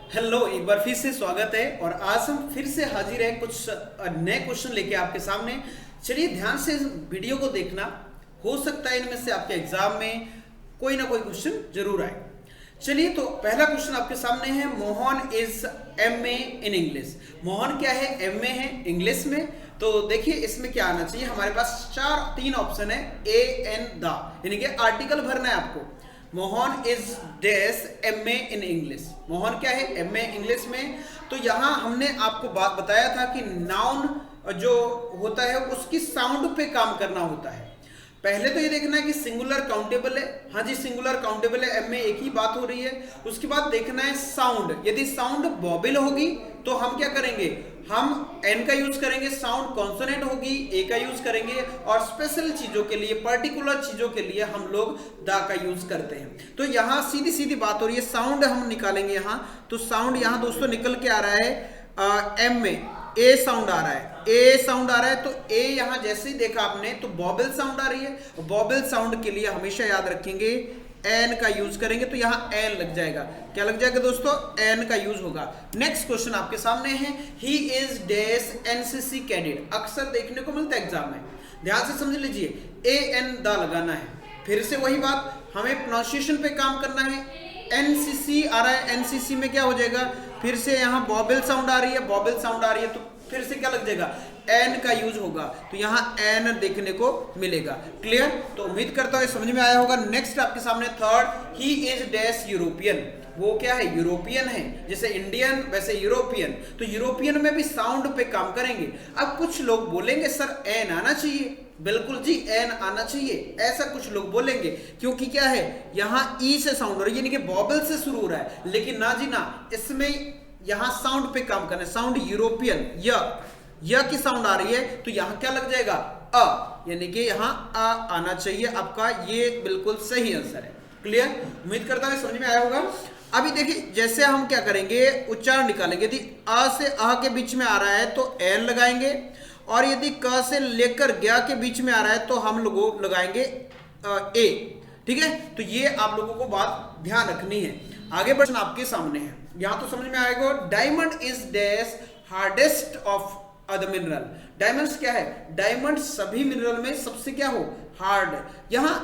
Hello, एक बार फिर से स्वागत है। और आज हम फिर से हाजिर हैं कुछ नए क्वेश्चन लेके आपके सामने। चलिए ध्यान से इस वीडियो को देखना, हो सकता है इनमें से आपके एग्जाम में कोई ना कोई क्वेश्चन जरूर आए। चलिए तो पहला क्वेश्चन आपके सामने है, Mohan is MA in English. Mohan क्या है? एमए है इंग्लिश में। तो देखिए इसमें क्या आना चाहिए, हमारे पास तीन ऑप्शन है, ए एन द, यानी कि आर्टिकल भरना है आपको। Mohan is dash MA in English. Mohan क्या है? एमए इंग्लिश में। तो यहाँ हमने आपको बात बताया था कि नाउन जो होता है उसकी साउंड पे काम करना होता है। पहले तो ये देखना है कि सिंगुलर काउंटेबल है। हाँ जी, सिंगुलर काउंटेबल है, एम में एक ही बात हो रही है। उसके बाद देखना है साउंड, यदि साउंड वॉबल होगी तो हम क्या करेंगे, हम एन का यूज करेंगे। साउंड कॉन्सोनेंट होगी, ए का यूज करेंगे। और स्पेशल चीजों के लिए, पर्टिकुलर चीजों के लिए हम लोग द का यूज करते हैं। तो यहाँ सीधी सीधी बात हो रही है, साउंड हम निकालेंगे यहाँ। तो साउंड यहाँ दोस्तों निकल के आ रहा है एम में ए साउंड आ रहा है, ए साउंड आ रहा है। तो ए यहां जैसे ही देखा आपने तो वॉबल साउंड आ रही है। वॉबल साउंड के लिए हमेशा याद रखेंगे एन का यूज करेंगे, तो यहां एन लग जाएगा। क्या लग जाएगा दोस्तों? एन का यूज होगा। नेक्स्ट क्वेश्चन आपके सामने है, he is dash NCC cadet. अक्सर देखने को मिलता है एग्जाम में, ध्यान से समझ लीजिए, ए एन द लगाना है। फिर से वही बात, हमें प्रोनाउंसिएशन पे काम करना है। एनसीसी आ रहा है, एनसीसी में क्या हो जाएगा, फिर से यहाँ वॉबल साउंड आ रही है, वॉबल साउंड आ रही है, तो फिर से क्या लग जाएगा, एन का यूज होगा। तो यहाँ एन देखने को मिलेगा। क्लियर? तो उम्मीद करता हूँ समझ में आया होगा। नेक्स्ट आपके सामने third, he is dash European. वो क्या है? यूरोपियन है। जैसे इंडियन वैसे यूरोपियन। तो यूरोपियन में भी साउंड पे काम करेंगे। अब कुछ लोग बोलेंगे सर एन आना चाहिए। बिल्कुल जी, एन आना चाहिए, ऐसा कुछ लोग बोलेंगे, क्योंकि क्या है, यहाँ ई से साउंड हो रही है, यानी कि वॉबल से शुरू हो रहा है। लेकिन ना जी ना, इसमें यहाँ साउंड पे काम करना है। साउंड यूरोपियन, य की साउंड आ रही है, तो यहाँ क्या लग जाएगा, अ, यानी कि यहाँ अ आना चाहिए आपका। ये बिल्कुल सही आंसर है। क्लियर? उम्मीद करता हूँ समझ में आया होगा। अभी देखिए जैसे हम क्या करेंगे, उच्चारण निकालेंगे। यदि अ से अ के बीच में आ रहा है तो एन लगाएंगे, और यदि क से लेकर ज्ञ के बीच में आ रहा है तो हम लोग लगाएंगे ए। ठीक है? तो ये आप लोगों को बात ध्यान रखनी है। आगे प्रश्न आपके सामने है, यहां तो समझ में आएगा। Diamond is dash hardest of other mineral. Diamonds क्या है? डायमंड सभी मिनरल में सबसे क्या हो, हार्ड। यहां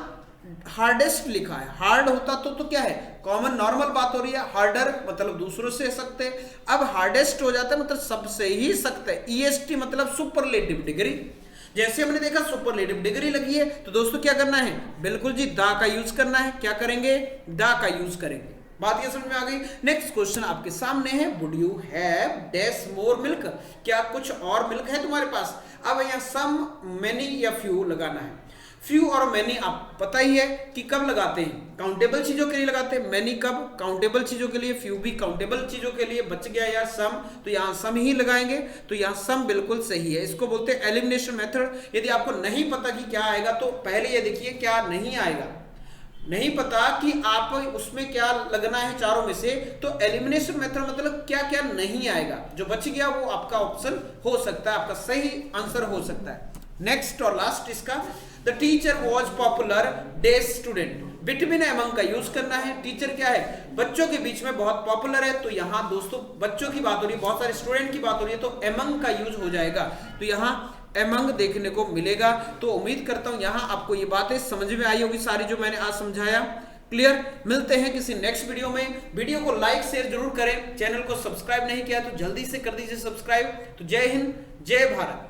हार्डेस्ट लिखा है, हार्ड होता तो क्या है, कॉमन नॉर्मल बात हो रही है। हार्डर मतलब दूसरों से सख्त है, अब हार्डेस्ट हो जाता है मतलब सबसे ही सख्त है। ईएसटी मतलब सुपरलेटिव डिग्री। जैसे हमने देखा सुपरलेटिव डिग्री लगी है, तो दोस्तों क्या करना है, बिल्कुल जी दा का यूज करना है। क्या करेंगे? दा का यूज करेंगे। बात ये समझ में आ गई। नेक्स्ट क्वेश्चन आपके सामने है, would you have dash more milk. क्या कुछ और मिल्क है तुम्हारे पास? अब यहाँ सम, मेनी या फ्यू लगाना है। फ्यू और मैनी आप पता ही है कि कब लगाते हैं, काउंटेबल चीजों के लिए लगाते हैं। मैनी कब? काउंटेबल चीजों के लिए। फ्यू भी काउंटेबल चीजों के लिए। बच गया यार सम, तो यहाँ सम ही लगाएंगे। तो यहाँ सम बिल्कुल सही है। इसको बोलते हैं एलिमिनेशन मेथड। यदि आपको नहीं पता कि क्या आएगा तो पहले ये देखिए क्या नहीं आएगा। नहीं पता कि आप उसमें क्या लगना है चारों में से, तो एलिमिनेशन मेथड मतलब क्या क्या नहीं आएगा, जो बच गया वो आपका ऑप्शन हो सकता है, आपका सही आंसर हो सकता है। नेक्स्ट और लास्ट इसका, the teacher was popular day student. Between among का यूज करना है। टीचर क्या है, बच्चों के बीच में बहुत पॉपुलर है। तो यहाँ दोस्तों बच्चों की बात हो रही है, बहुत सारे स्टूडेंट की बात हो रही है, तो एमंग का यूज हो जाएगा। तो यहाँ एमंग देखने को मिलेगा। तो उम्मीद करता हूं यहां आपको ये बातें समझ में आई होगी सारी जो मैंने आज समझाया। क्लियर? मिलते हैं किसी नेक्स्ट वीडियो में। वीडियो को लाइक शेयर जरूर करें। चैनल को सब्सक्राइब नहीं किया तो जल्दी से कर दीजिए सब्सक्राइब। तो जय हिंद, जय भारत।